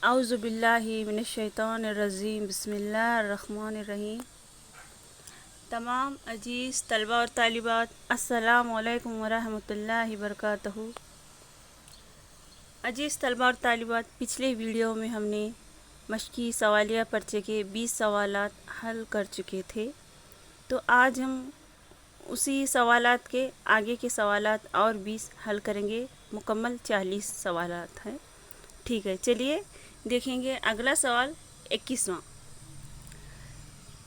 اعوذ باللہ من الشیطان الرجیم بسم اللہ الرحمن الرحیم۔ تمام عزیز طلبہ اور طالبات، السلام علیکم ورحمۃ اللہ وبرکاتہ۔ عزیز طلبہ اور طالبات، پچھلے ویڈیو میں ہم نے مشقی سوالیہ پرچے کے 20 سوالات حل کر چکے تھے، تو آج ہم اسی سوالات کے آگے کے سوالات اور 20 حل کریں گے۔ مکمل 40 سوالات ہیں۔ ٹھیک ہے، چلیے دیکھیں گے اگلا سوال 21واں۔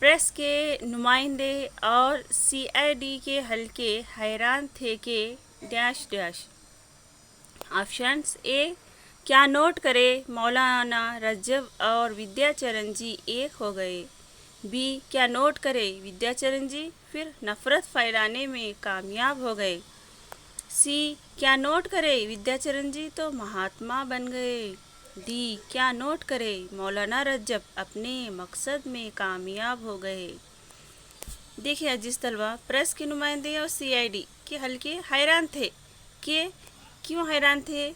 پریس کے نمائندے اور سی آئی ڈی کے حلقے حیران تھے کہ ڈیش ڈیش۔ آپشنز: اے، کیا نوٹ کرے مولانا رجب اور ودیا چرن جی ایک ہو گئے۔ بی، کیا نوٹ کرے ودیا چرن جی پھر نفرت پھیلانے میں کامیاب ہو گئے۔ سی، کیا نوٹ کرے ودیا چرن جی تو مہاتما بن گئے۔ ڈی، کیا نوٹ کرے مولانا رجب اپنے مقصد میں کامیاب ہو گئے۔ دیکھیے عزیز طلبہ، پریس کے نمائندے اور سی آئی ڈی کے حلقے حیران تھے کہ کیوں حیران تھے؟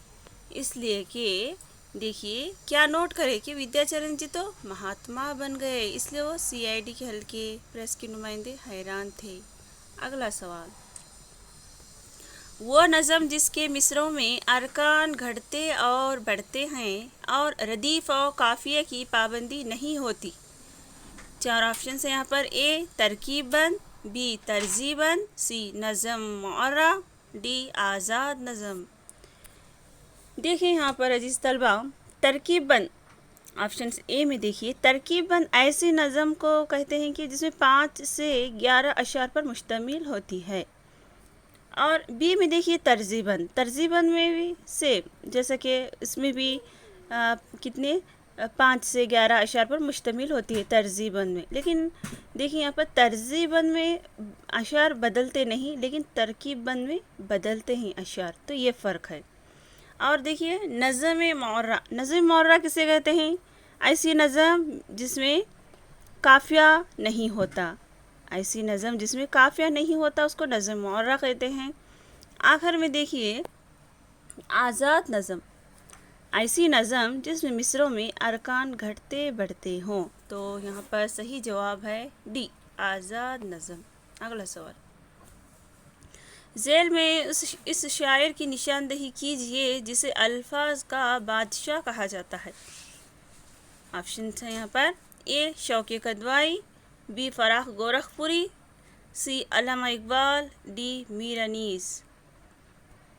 اس لیے کہ دیکھیے کیا نوٹ کرے کہ ودیا چرن جی تو مہاتما بن گئے، اس لیے وہ سی آئی ڈی کے حلقے پریس کے نمائندے حیران تھے۔ اگلا سوال، وہ نظم جس کے مصرعوں میں ارکان گھٹتے اور بڑھتے ہیں اور ردیف و قافیہ کی پابندی نہیں ہوتی۔ 4 آپشنز ہیں یہاں پر۔ اے، ترکیب بند، بی، ترضی بند، سی، نظم معرّہ، ڈی، آزاد نظم۔ دیکھیں یہاں پر عزیز طلبہ، ترکیب بند آپشنز اے میں دیکھیے، ترکیب بند ایسی نظم کو کہتے ہیں کہ جس میں 5 سے 11 اشعار پر مشتمل ہوتی ہے۔ اور بی میں دیکھیے ترضی بند، ترضی بند میں بھی سیم جیسا کہ اس میں بھی کتنے 5 سے 11 اشعار پر مشتمل ہوتی ہے ترضی بند میں، لیکن دیکھیں یہاں پر ترضی بند میں اشعار بدلتے نہیں لیکن ترکیب بند میں بدلتے ہیں اشعار، تو یہ فرق ہے۔ اور دیکھیے نظم معرّہ، نظم معرّہ کسے کہتے ہیں؟ ایسی نظم جس میں قافیہ نہیں ہوتا، ایسی نظم جس میں قافیہ نہیں ہوتا اس کو نظم معرّہ کہتے ہیں۔ آخر میں دیکھیے آزاد نظم، ایسی نظم جس میں مصرعوں میں ارکان گھٹتے بڑھتے ہوں، تو یہاں پر صحیح جواب ہے ڈی، آزاد نظم۔ اگلا سوال، ذیل میں اس شاعر کی نشاندہی کیجیے جسے الفاظ کا بادشاہ کہا جاتا ہے۔ آپشنز ہیں یہاں پر۔ اے، شوقِ کدوائی، بی، فراخ گورکھپوری، سی، علامہ اقبال، ڈی، میر انیس۔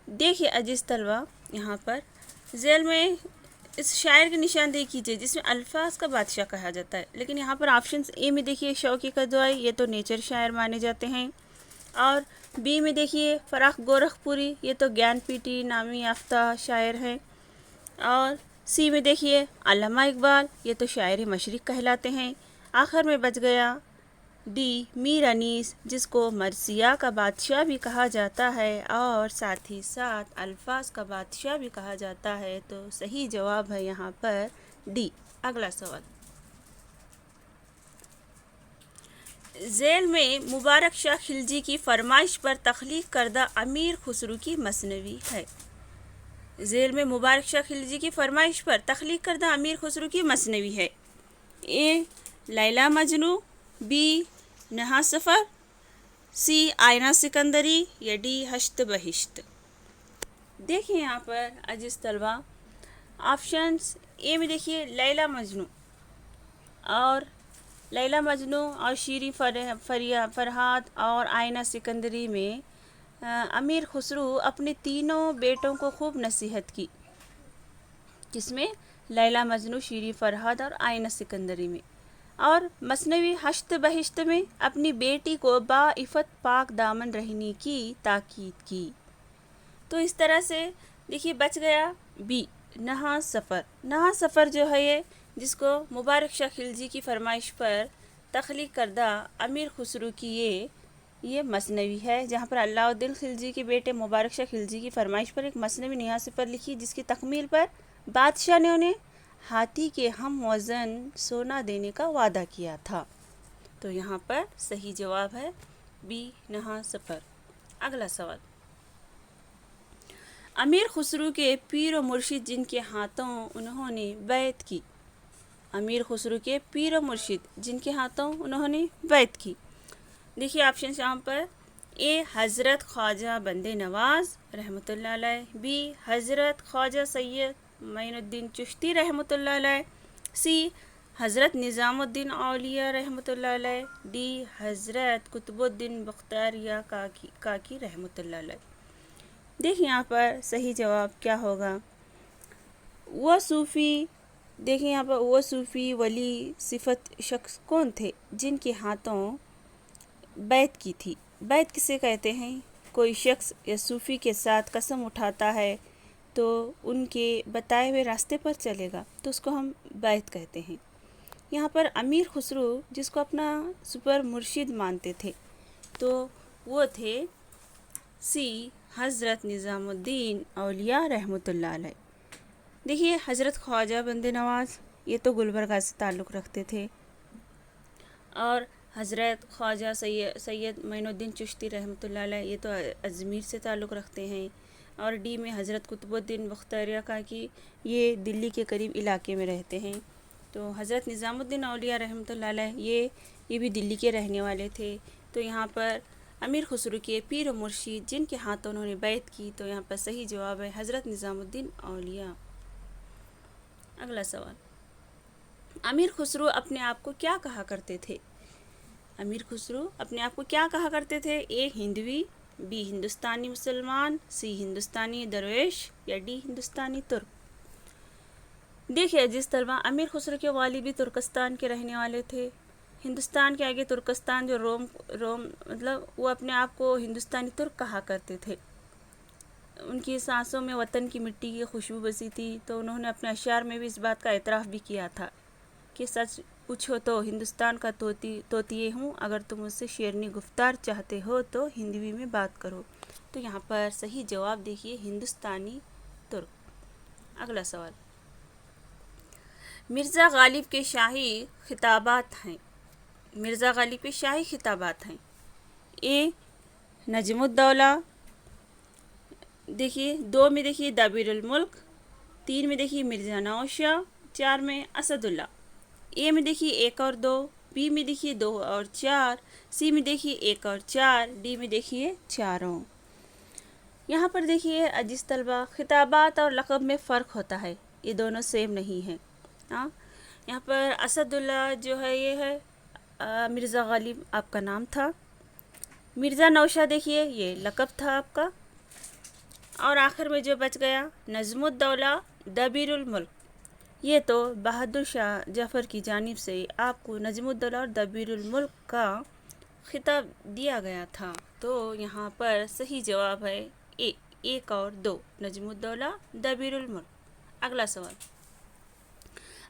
دیکھیے عزیز طلبہ، یہاں پر ذیل میں اس شاعر کی نشاندہی کیجیے جس میں الفاظ کا بادشاہ کہا جاتا ہے، لیکن یہاں پر آپشنز اے میں دیکھیے شوقِ کدوائی، یہ تو نیچر شاعر مانے جاتے ہیں، اور بی میں دیکھیے فراخ گورکھپوری، یہ تو گیان پیٹی نامی یافتہ شاعر ہیں، اور سی میں دیکھیے علامہ اقبال، یہ تو شاعر مشرق کہلاتے ہیں۔ آخر میں بچ گیا ڈی، میر انیس، جس کو مرثیہ کا بادشاہ بھی کہا جاتا ہے اور ساتھ ہی ساتھ الفاظ کا بادشاہ بھی کہا جاتا ہے، تو صحیح جواب ہے یہاں پر ڈی۔ اگلا سوال، ذیل میں مبارک شاہ خلجی کی فرمائش پر تخلیق کردہ امیر خسرو کی مثنوی ہے۔ ذیل میں مبارک شاہ خلجی کی فرمائش پر تخلیق کردہ امیر خسرو کی مثنوی ہے۔ اے، لیلی مجنوں، بی، نہا سفر، سی، آئینہ سکندری، یا ڈی، ہشت بہشت۔ دیکھیں یہاں پر عزیز طلبہ، آپشنز اے میں دیکھیے لیلی مجنوں، اور لیلی مجنوں اور شیریں فرہاد اور آئینہ سکندری میں امیر خسرو اپنے تینوں بیٹوں کو خوب نصیحت کی، جس میں لیلی مجنوں، شیریں فرہاد اور آئینہ سکندری میں، اور مثنوی ہشت بہشت میں اپنی بیٹی کو باعفت پاک دامن رہنے کی تاکید کی۔ تو اس طرح سے دیکھیے بچ گیا بی، نہا سفر۔ نہا سفر جو ہے یہ جس کو مبارک شاہ خلجی کی فرمائش پر تخلیق کردہ امیر خسرو کی یہ مثنوی ہے، جہاں پر علاء الدین خلجی کے بیٹے مبارک شاہ خلجی کی فرمائش پر ایک مثنوی نہا سفر لکھی، جس کی تکمیل پر بادشاہ نے انہیں ہاتھی کے ہم وزن سونا دینے کا وعدہ کیا تھا، تو یہاں پر صحیح جواب ہے بی، نہا سفر۔ اگلا سوال، امیر خسرو کے پیر و مرشد جن کے ہاتھوں انہوں نے بیعت کی. امیر خسرو کے پیر و مرشد جن کے ہاتھوں انہوں نے بیعت کی. دیکھیے آپشن یہاں پر اے حضرت خواجہ بند نواز رحمۃ اللہ علیہ، بی حضرت خواجہ سید معین الدین چشتی رحمۃ اللہ علیہ، سی حضرت نظام الدین اولیاء رحمۃ اللہ علیہ، ڈی حضرت قطب الدین بختیاریہ کاکی رحمۃ اللہ علیہ. دیکھیں یہاں پر صحیح جواب کیا ہوگا. وہ صوفی، دیکھیں یہاں پر وہ صوفی ولی صفت شخص کون تھے جن کے ہاتھوں بیعت کی تھی. بیعت کسے کہتے ہیں؟ کوئی شخص یا صوفی کے ساتھ قسم اٹھاتا ہے تو ان کے بتائے ہوئے راستے پر چلے گا تو اس کو ہم بیعت کہتے ہیں. یہاں پر امیر خسرو جس کو اپنا سپر مرشد مانتے تھے تو وہ تھے سی حضرت نظام الدین اولیاء رحمۃ اللہ علیہ. دیکھیے حضرت خواجہ بند نواز یہ تو گلبرگہ سے تعلق رکھتے تھے، اور حضرت خواجہ سید معین الدین چشتی رحمۃ اللہ علیہ یہ تو اجمیر سے تعلق رکھتے ہیں، اور ڈی میں حضرت قطب الدین بختیاریہ کاکی یہ دلی کے قریب علاقے میں رہتے ہیں. تو حضرت نظام الدین اولیاء رحمۃ اللہ علیہ یہ بھی دلی کے رہنے والے تھے. تو یہاں پر امیر خسرو کے پیر و مرشد جن کے ہاتھوں انہوں نے بیعت کی، تو یہاں پر صحیح جواب ہے حضرت نظام الدین اولیاء. اگلا سوال، امیر خسرو اپنے آپ کو کیا کہا کرتے تھے؟ امیر خسرو اپنے آپ کو کیا کہا کرتے تھے؟ اے ہندوی، بی ہندوستانی مسلمان، سی ہندوستانی درویش، یا ڈی ہندوستانی ترک. دیکھیے جس طرح امیر خسرو کے والد بھی ترکستان کے رہنے والے تھے. ہندوستان کے آگے ترکستان جو روم مطلب وہ اپنے آپ کو ہندوستانی ترک کہا کرتے تھے. ان کی سانسوں میں وطن کی مٹی کی خوشبو بسی تھی، تو انہوں نے اپنے اشعار میں بھی اس بات کا اعتراف بھی کیا تھا کہ سچ پوچھو تو ہندوستان کا توتیے ہوں، اگر تم مجھ سے شیرنی گفتار چاہتے ہو تو ہندوی میں بات کرو. تو یہاں پر صحیح جواب دیکھیے ہندوستانی ترک. اگلا سوال، مرزا غالب کے شاہی خطابات ہیں. مرزا غالب کے شاہی خطابات ہیں. اے نجم الدولہ، دیکھیے 2 میں دیکھیے دبیر الملک، 3 میں دیکھیے مرزا نواز شاہ، 4 میں اسد اللہ. اے میں دیکھیے 1 اور 2، بی میں دیکھیے 2 اور 4، سی میں دیکھیے 1 اور 4، ڈی میں دیکھیے 4. یہاں پر دیکھیے عزیز طلبہ خطابات اور لقب میں فرق ہوتا ہے، یہ دونوں سیم نہیں ہیں. یہاں پر اسد اللہ جو ہے یہ ہے مرزا غالب آپ کا نام تھا. مرزا نوشہ دیکھیے یہ لقب تھا آپ کا. اور آخر میں جو بچ گیا نظم الدولہ دبیر الملک، یہ تو بہادر شاہ ظفر کی جانب سے آپ کو نظم الدولہ اور دبیر الملک کا خطاب دیا گیا تھا. تو یہاں پر صحیح جواب ہے 1 اور 2 نظم الدولہ دبیر الملک. اگلا سوال،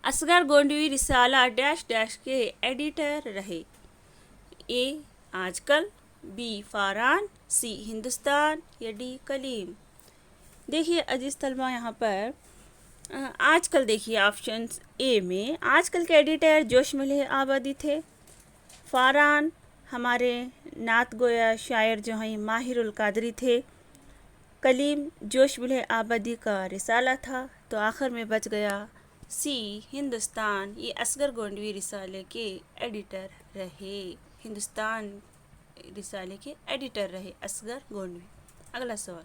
اصغر گونڈوی رسالہ ڈیش ڈیش کے ایڈیٹر رہے. اے آج کل، بی فاران، سی ہندوستان، یا ڈی کلیم. دیکھیے عزیز طلبہ یہاں پر آج کل دیکھیے آپشنز اے میں آج کل کے ایڈیٹر جوش ملح آبادی تھے. فاران ہمارے نعت گویا شاعر جو ہیں ماہر القادری تھے. کلیم جوش ملح آبادی کا رسالہ تھا. تو آخر میں بچ گیا سی ہندوستان، یہ اصغر گونڈوی رسالے کے ایڈیٹر رہے. ہندوستان رسالے کے ایڈیٹر رہے اصغر گونڈوی. اگلا سوال،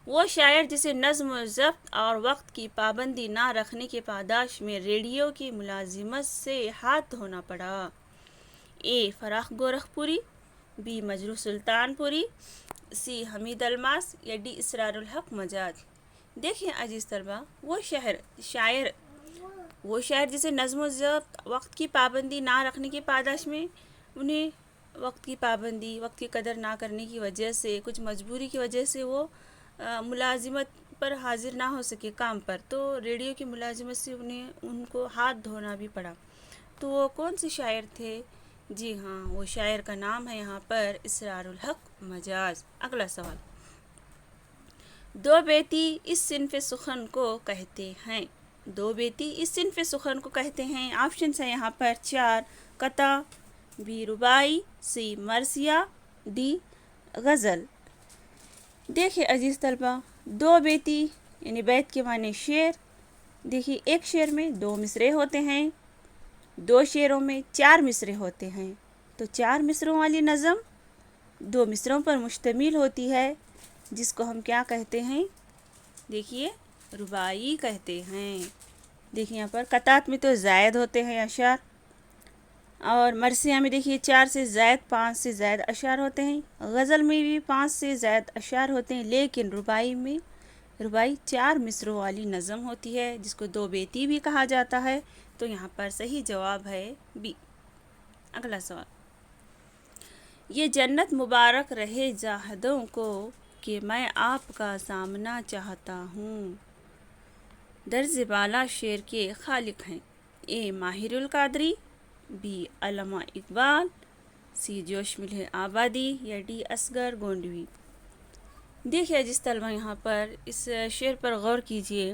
وہ شاعر جسے نظم و ضبط اور وقت کی پابندی نہ رکھنے کے پاداش میں ریڈیو کی ملازمت سے ہاتھ دھونا پڑا. اے فراخ گورکھپوری، بی مجروح سلطان پوری، سی حمید الماس، یا ڈی اسرار الحق مجاج. دیکھیں عزیز طلبہ وہ شاعر جسے نظم و ضبط وقت کی پابندی نہ رکھنے کے پاداش میں انہیں وقت کی پابندی وقت کی قدر نہ کرنے کی وجہ سے کچھ مجبوری کی وجہ سے وہ ملازمت پر حاضر نہ ہو سکے کام پر، تو ریڈیو کی ملازمت سے ان کو ہاتھ دھونا بھی پڑا. تو وہ کون سے شاعر تھے؟ جی ہاں وہ شاعر کا نام ہے یہاں پر اسرار الحق مجاز. اگلا سوال، 2 بیتی اس صنف سخن کو کہتے ہیں. 2 بیتی اس صنف سخن کو کہتے ہیں. آپشنس ہیں یہاں پر 4 قطع، بی رباعی، سی مرثیہ، ڈی غزل. دیکھیے عزیز طلبہ، دو بیتی یعنی بیت کے معنی شعر. دیکھیے ایک شعر میں 2 مصرعے ہوتے ہیں، 2 شعروں میں 4 مصرعے ہوتے ہیں. تو 4 مصرعوں والی نظم 2 مصرعوں پر مشتمل ہوتی ہے، جس کو ہم کیا کہتے ہیں؟ دیکھیے رباعی کہتے ہیں. دیکھیے یہاں پر قطعات میں تو زائد ہوتے ہیں اشعار، اور مرثیہ میں دیکھیے 4 سے زائد 5 سے زائد اشعار ہوتے ہیں. غزل میں بھی 5 سے زائد اشعار ہوتے ہیں، لیکن رباعی 4 مصرعوں والی نظم ہوتی ہے، جس کو 2 بیتی بھی کہا جاتا ہے. تو یہاں پر صحیح جواب ہے بی. اگلا سوال. یہ جنت مبارک رہے زاہدوں کو کہ میں آپ کا سامنا چاہتا ہوں. درز بالا شعر کے خالق ہیں. اے ماہر القادری، بی علامہ اقبال، سی جوش ملے آبادی یا ڈی اصغر گونڈوی. دیکھیے جس طلبہ یہاں پر اس شعر پر غور کیجئے.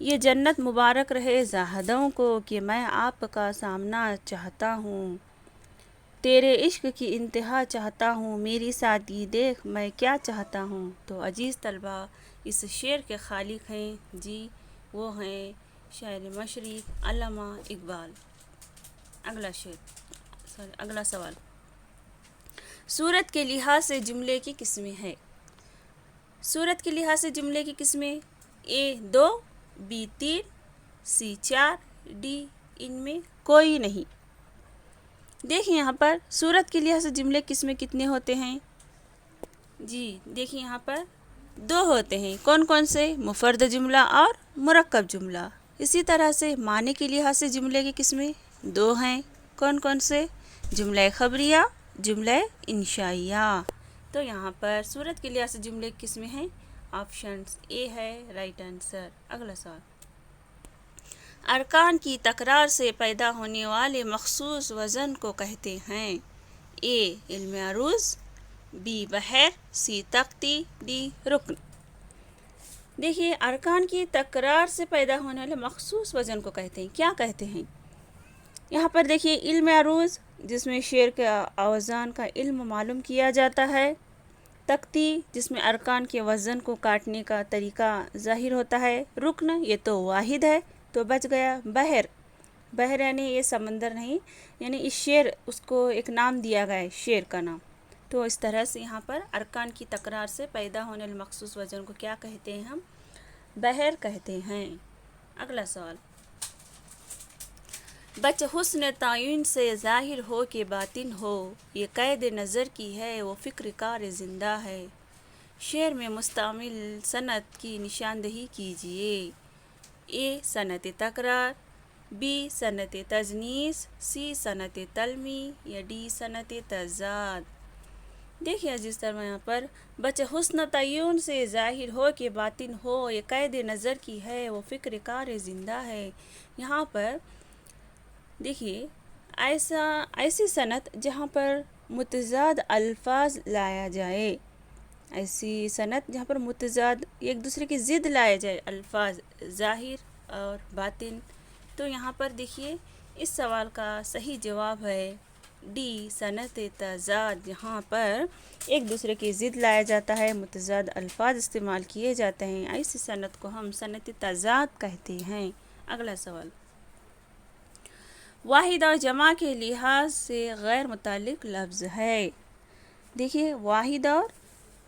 یہ جنت مبارک رہے زاہدوں کو کہ میں آپ کا سامنا چاہتا ہوں. تیرے عشق کی انتہا چاہتا ہوں، میری سادگی دیکھ میں کیا چاہتا ہوں. تو عزیز طلبہ اس شعر کے خالق ہیں جی، وہ ہیں شاعر مشرق علامہ اقبال. اگلا سوال. صورت کے لحاظ سے جملے کی قسمیں ہیں. صورت کے لحاظ سے جملے کی قسمیں: اے 2، بی 3، سی 4، ڈی ان میں کوئی نہیں. دیکھیں یہاں پر صورت کے لحاظ سے جملے قسمیں کتنے ہوتے ہیں؟ جی دیکھیں یہاں پر 2 ہوتے ہیں. کون کون سے؟ مفرد جملہ اور مرکب جملہ. اسی طرح سے معنی کے لحاظ سے جملے کی قسمیں 2 ہیں. کون کون سے؟ جملہ خبریہ، جملہ انشائیہ. تو یہاں پر صورت کے لحاظ سے جملے کی قسمیں ہیں. آپشنز اے ہے رائٹ آنسر. اگلا سوال. ارکان کی تکرار سے پیدا ہونے والے مخصوص وزن کو کہتے ہیں. اے علم عروض، بی بحر، سی تختی، ڈی رکن. دیکھیے ارکان کی تکرار سے پیدا ہونے والے مخصوص وزن کو کہتے ہیں. کیا کہتے ہیں؟ یہاں پر دیکھیے علم عروض، جس میں شعر کے اوزان کا علم معلوم کیا جاتا ہے. تختی، جس میں ارکان کے وزن کو کاٹنے کا طریقہ ظاہر ہوتا ہے. رکن، یہ تو واحد ہے تو بچ گیا. بحر یعنی یہ سمندر نہیں، یعنی اس شعر اس کو ایک نام دیا گیا ہے، شعر کا نام. تو اس طرح سے یہاں پر ارکان کی تکرار سے پیدا ہونے والے مخصوص وزن کو کیا کہتے ہیں؟ ہم بحر کہتے ہیں. اگلا سوال. بچ حسن تعین سے ظاہر ہو کہ باطن ہو، یہ قید نظر کی ہے وہ فکر کار زندہ ہے. شعر میں مستعمل صنعت کی نشاندہی کیجیے. اے صنعت تکرار، بی صنعت تضنیس، سی صنعت تلمی یا ڈی صنعت تضاد. دیکھیے جس طرح یہاں پر بچ حسن تعین سے ظاہر ہو کہ باطن ہو، یہ قید نظر کی ہے وہ فکر کار زندہ ہے. یہاں پر دیکھیے ایسی صنعت جہاں پر متضاد الفاظ لایا جائے. ایسی صنعت جہاں پر متضاد ایک دوسرے کی ضد لائے جائے الفاظ، ظاہر اور باطن. تو یہاں پر دیکھیے اس سوال کا صحیح جواب ہے ڈی صنعت تضاد. یہاں پر ایک دوسرے کی ضد لایا جاتا ہے، متضاد الفاظ استعمال کیے جاتے ہیں. ایسی صنعت کو ہم صنعت تضاد کہتے ہیں. اگلا سوال. واحد اور جمع کے لحاظ سے غیر متعلق لفظ ہے. دیکھیے واحد اور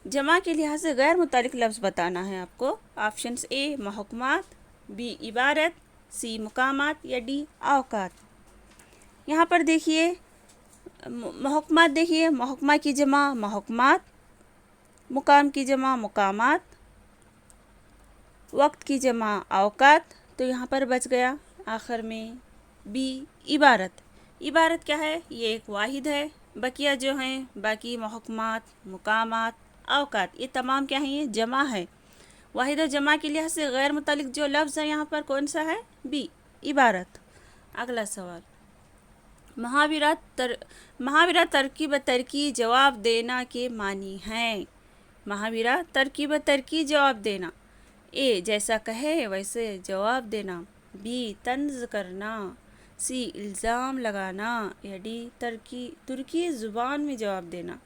جمع کے لحاظ سے غیر متعلق لفظ بتانا ہے آپ کو. آپشنز اے محکمات، بی عبارت، سی مقامات یا ڈی اوقات. یہاں پر دیکھیے محکمات، دیکھیے محکمہ کی جمع محکمات، مقام کی جمع مقامات، وقت کی جمع اوقات. تو یہاں پر بچ گیا آخر میں بی عبارت. عبارت کیا ہے؟ یہ ایک واحد ہے. بقیہ جو ہیں باقی محکمات، مقامات، اوقات، یہ تمام کیا ہیں؟ یہ جمع ہے. واحد و جمع کے لحاظ سے غیر متعلق جو لفظ ہے یہاں پر کون سا ہے؟ بی عبارت. اگلا سوال. محاورہ ترکیب ترکی جواب دینا کے معنی ہیں. محاورہ ترکیب ترکی جواب دینا. اے جیسا کہے ویسے جواب دینا، بی طنز کرنا، سی الزام لگانا یا ڈی ترکی زبان میں جواب دینا.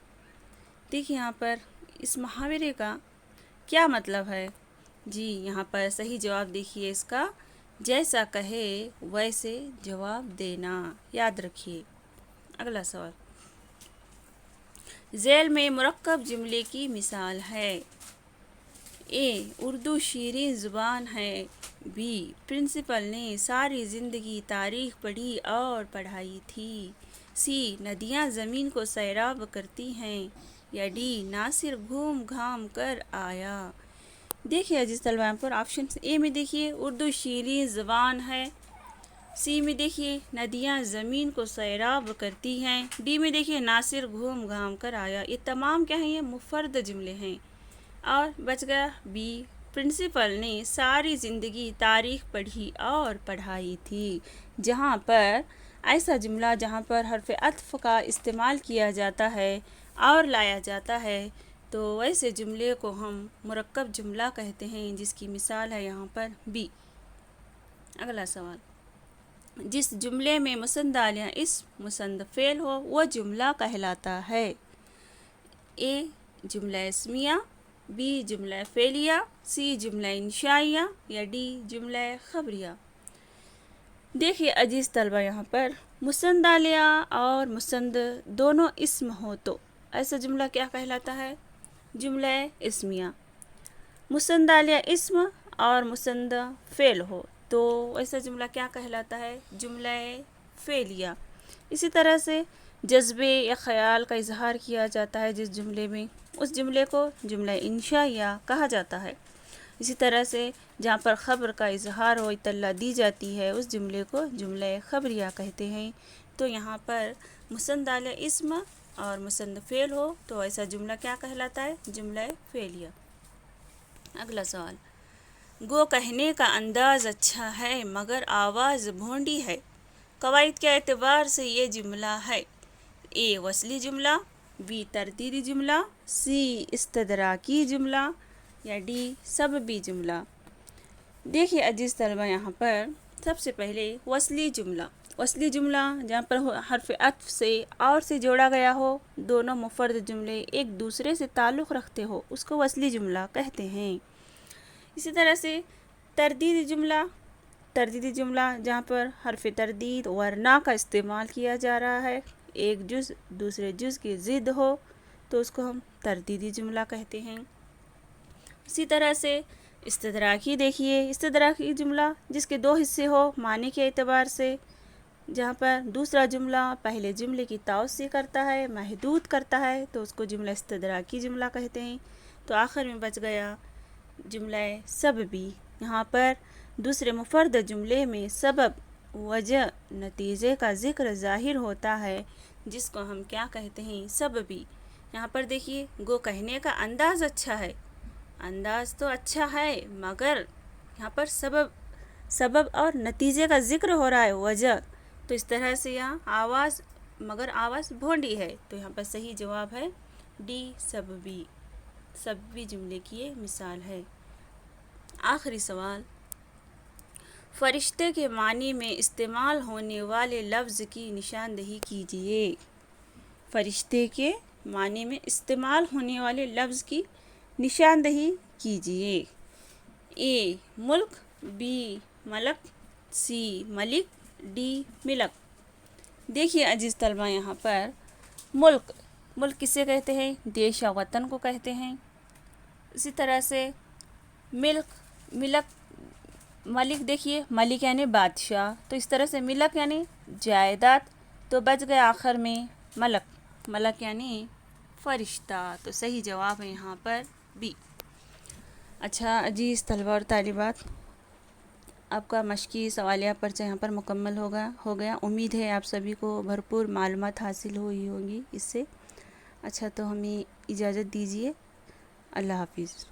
دیکھیے یہاں پر اس محاورے کا کیا مطلب ہے؟ جی یہاں پر صحیح جواب دیکھیے اس کا، جیسا کہے ویسے جواب دینا، یاد رکھیے۔ اگلا سوال، ذیل میں مرکب جملے کی مثال ہے۔ اے اردو شیریں زبان ہے، بی پرنسپل نے ساری زندگی تاریخ پڑھی اور پڑھائی تھی، سی ندیاں زمین کو سیراب کرتی ہیں، یا ڈی ناصر گھوم گھام کر آیا۔ دیکھیے عزیز طلبہ یہاں پر آپشن اے میں دیکھیے اردو شیریں زبان ہے، سی میں دیکھیے ندیاں زمین کو سیراب کرتی ہیں، ڈی میں دیکھیے ناصر گھوم گھام کر آیا۔ یہ تمام کیا ہیں؟ یہ مفرد جملے ہیں۔ اور بچ گیا بی، پرنسپل نے ساری زندگی تاریخ پڑھی اور پڑھائی تھی۔ جہاں پر ایسا جملہ جہاں پر حرف عطف کا استعمال کیا جاتا ہے اور لایا جاتا ہے تو ویسے جملے کو ہم مرکب جملہ کہتے ہیں، جس کی مثال ہے یہاں پر بی۔ اگلا سوال، جس جملے میں مسندالیہ اسم مسند فعل ہو وہ جملہ کہلاتا ہے۔ اے جملہ اسمیہ، بی جملہ فعلیہ، سی جملہ انشائیہ، یا ڈی جملہ خبریہ۔ دیکھیے عزیز طلبہ یہاں پر مسندالیہ اور مسند دونوں اسم ہو تو ایسا جملہ کیا کہلاتا ہے؟ جملہ اسمیہ۔ مسندالیہ اسم اور مسند فعل ہو تو ایسا جملہ کیا کہلاتا ہے؟ جملہ فعلیہ۔ اسی طرح سے جذبے یا خیال کا اظہار کیا جاتا ہے جس جملے میں، اس جملے کو جملہ انشائیہ کہا جاتا ہے۔ اسی طرح سے جہاں پر خبر کا اظہار و اطلاع دی جاتی ہے اس جملے کو جملہ خبریہ کہتے ہیں۔ تو یہاں پر مسندالیہ اسم اور مسند فعل ہو تو ایسا جملہ کیا کہلاتا ہے؟ جملہ فعلیہ۔ اگلا سوال، گو کہنے کا انداز اچھا ہے مگر آواز بھونڈی ہے، قواعد کے اعتبار سے یہ جملہ ہے۔ اے وصلی جملہ، بی تردیدی جملہ، سی استدراکی جملہ، یا ڈی سببی جملہ۔ دیکھیے عزیز طلبہ یہاں پر سب سے پہلے وصلی جملہ، وصلی جملہ جہاں پر حرف عطف سے اور سے جوڑا گیا ہو، دونوں مفرد جملے ایک دوسرے سے تعلق رکھتے ہو، اس کو وصلی جملہ کہتے ہیں۔ اسی طرح سے تردیدی جملہ، تردیدی جملہ جہاں پر حرف تردید ورنا کا استعمال کیا جا رہا ہے، ایک جز دوسرے جز کی ضد ہو تو اس کو ہم تردیدی جملہ کہتے ہیں۔ اسی طرح سے استدراکی، دیکھیے استدراکی جملہ جس کے دو حصے ہو معنی کے اعتبار سے، جہاں پر دوسرا جملہ پہلے جملے کی توسیع کرتا ہے، محدود کرتا ہے تو اس کو جملہ استدراکی جملہ کہتے ہیں۔ تو آخر میں بچ گیا جملہ سببی، یہاں پر دوسرے مفرد جملے میں سبب، وجہ، نتیجے کا ذکر ظاہر ہوتا ہے جس کو ہم کیا کہتے ہیں؟ سببی۔ یہاں پر دیکھیے گو کہنے کا انداز اچھا ہے، انداز تو اچھا ہے مگر یہاں پر سبب اور نتیجے کا ذکر ہو رہا ہے، وجہ، تو اس طرح سے یہاں آواز، مگر آواز بھونڈی ہے تو یہاں پر صحیح جواب ہے ڈی سببی، سببی جملے کی یہ مثال ہے۔ آخری سوال، فرشتے کے معنی میں استعمال ہونے والے لفظ کی نشاندہی کیجیے۔ فرشتے کے معنی میں استعمال ہونے والے لفظ کی نشاندہی کیجیے۔ اے ملک، بی ملک، سی ملک، ڈی ملک۔ دیکھیے عزیز طلبہ یہاں پر ملک، ملک کسے کہتے ہیں؟ دیش یا وطن کو کہتے ہیں۔ اسی طرح سے ملک، ملک، دیکھیے ملک یعنی بادشاہ، تو اس طرح سے ملک یعنی جائیداد، تو بچ گیا آخر میں ملک، ملک یعنی فرشتہ، تو صحیح جواب ہے یہاں پر بی۔ اچھا عزیز طلبہ اور طالبات، آپ کا مشقی سوالیہ پرچہ یہاں پر مکمل ہو گیا۔ امید ہے آپ سبھی کو بھرپور معلومات حاصل ہوئی ہوں گی اس سے۔ اچھا تو ہمیں اجازت دیجیے، اللہ حافظ۔